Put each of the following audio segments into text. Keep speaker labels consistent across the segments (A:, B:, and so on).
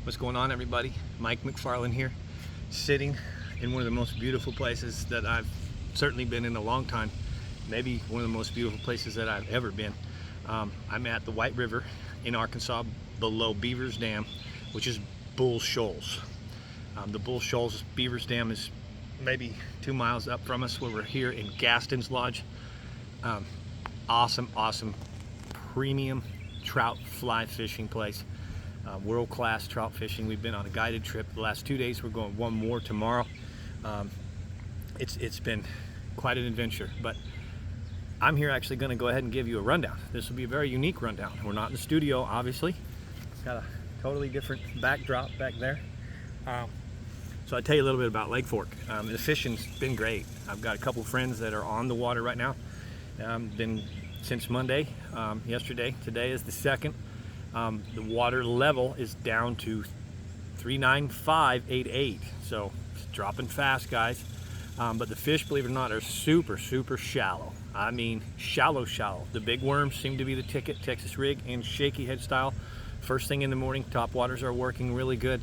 A: What's going on, everybody? Mike McFarland here, sitting in one of the most beautiful places that I've certainly been in a long time. Maybe one of the most beautiful places that I've ever been. I'm at the White River in Arkansas, below Beavers Dam, which is Bull Shoals. The Bull Shoals Beavers Dam is maybe 2 miles up from us, where we're here in Gaston's Lodge. Awesome premium trout fly fishing place. World-class trout fishing. We've been on a guided trip the last 2 days. We're going one more tomorrow. It's been quite an adventure, but I'm here actually going to go ahead and give you a rundown. This will be a very unique rundown. We're not in the studio, obviously. Got a totally different backdrop back there. So I'll tell you a little bit about Lake Fork. The fishing's been great. I've got a couple friends that are on the water right now. Been since Monday, yesterday. Today is the 2nd. The water level is down to 39588, so it's dropping fast, guys. But the fish, believe it or not, are super shallow. I mean, shallow. The big worms seem to be the ticket, Texas rig and shaky head style. First thing in the morning, top waters are working really good.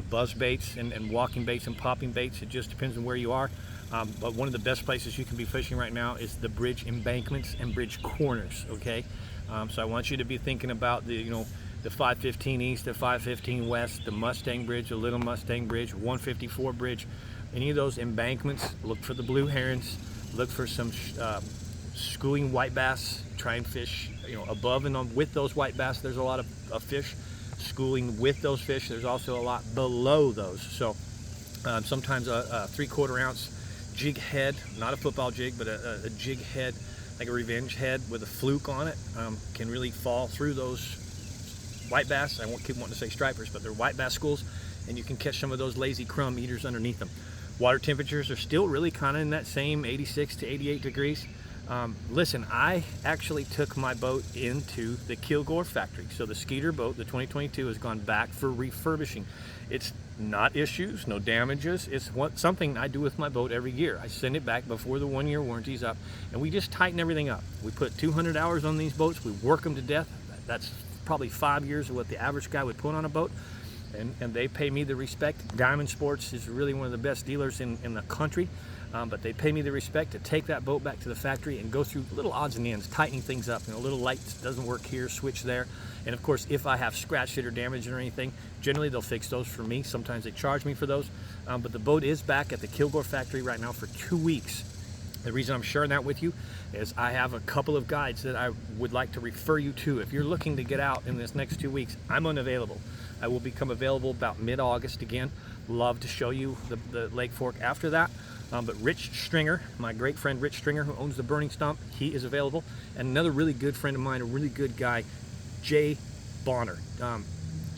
A: Buzz baits and walking baits and popping baits, it just depends on where you are. But one of the best places you can be fishing right now is the bridge embankments and bridge corners, okay? So I want you to be thinking about the 515 East, the 515 West, the Mustang Bridge, the Little Mustang Bridge, 154 Bridge. Any of those embankments, look for the blue herons, look for some schooling white bass. Try and fish, above and on with those white bass. There's a lot of fish schooling with those fish. There's also a lot below those. So sometimes a 3/4 ounce jig head, not a football jig, but a jig head, like a revenge head with a fluke on it, can really fall through those white bass. I won't keep wanting to say stripers, but they're white bass schools, and you can catch some of those lazy crumb eaters underneath them. Water temperatures are still really kind of in that same 86 to 88 degrees. Listen, I actually took my boat into the Kilgore factory. So the Skeeter boat, the 2022, has gone back for refurbishing. It's not issues, no damages. It's something I do with my boat every year. I send it back before the 1-year warranty's up, and we just tighten everything up. We put 200 hours on these boats. We work them to death. That's probably 5 years of what the average guy would put on a boat. And they pay me the respect. Diamond Sports is really one of the best dealers in the country, but they pay me the respect to take that boat back to the factory and go through little odds and ends, tightening things up. Little light doesn't work here, switch there. And of course, if I have scratched it or damaged it or anything, generally they'll fix those for me. Sometimes they charge me for those. But the boat is back at the Kilgore factory right now for 2 weeks. The reason I'm sharing that with you is I have a couple of guides that I would like to refer you to. If you're looking to get out in this next 2 weeks, I'm unavailable. I will become available about mid-August again. Love to show you the Lake Fork after that. But Rich Stringer, my great friend Rich Stringer, who owns the Burning Stump, he is available. And another really good friend of mine, a really good guy, Jay Bonner.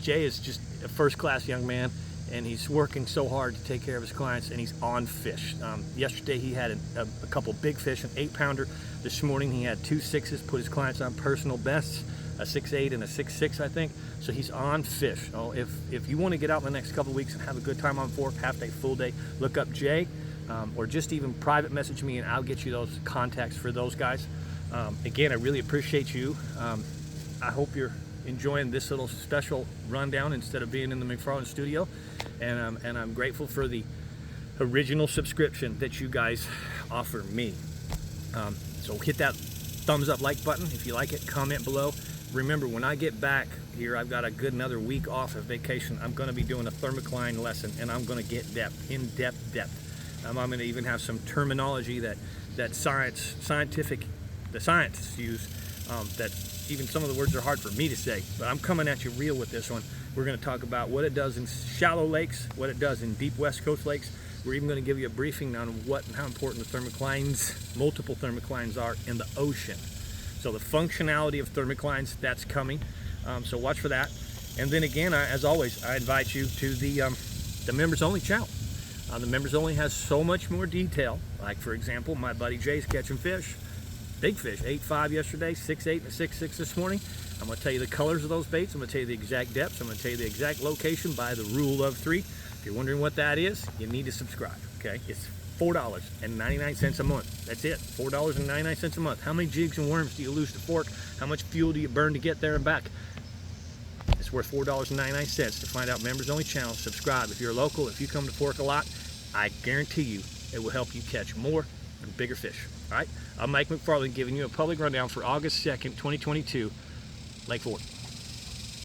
A: Jay is just a first-class young man, and he's working so hard to take care of his clients, and he's on fish. Yesterday he had a couple big fish, an 8-pounder. This morning he had 2 6s, put his clients on personal bests, a 6.8 and a 6.6, I think. So he's on fish. So if you want to get out in the next couple of weeks and have a good time on Fork, half day, full day, look up Jay, or just even private message me, and I'll get you those contacts for those guys. Again, I really appreciate you. I hope you're enjoying this little special rundown instead of being in the McFarland studio, and I'm grateful for the original subscription that you guys offer me. So hit that thumbs up like button if you like it, comment below. Remember, when I get back here, I've got a good another week off of vacation. I'm going to be doing a thermocline lesson, and I'm going to get in-depth depth. I'm going to even have some terminology that the scientists use, that even some of the words are hard for me to say, but I'm coming at you real with this one. We're going to talk about what it does in shallow lakes, what it does in deep West Coast lakes. We're even going to give you a briefing on what and how important the thermoclines, multiple thermoclines, are in the ocean. So the functionality of thermoclines, that's coming. So watch for that. And then again, as always, I invite you to the members only channel. The members only has so much more detail. Like, for example, my buddy Jay's catching fish. Big fish, 8.5 yesterday, 6.8 and a 6.6 this morning. I'm going to tell you the colors of those baits. I'm going to tell you the exact depths. I'm going to tell you the exact location by the rule of 3. If you're wondering what that is, you need to subscribe, okay? It's $4.99 a month. That's it, $4.99 a month. How many jigs and worms do you lose to Fork? How much fuel do you burn to get there and back? It's worth worth $4.99. To find out members only channels, subscribe. If you're local, if you come to Fork a lot, I guarantee you it will help you catch more and bigger fish. All right, I'm Mike McFarland giving you a public rundown for August 2nd, 2022, Lake Fork.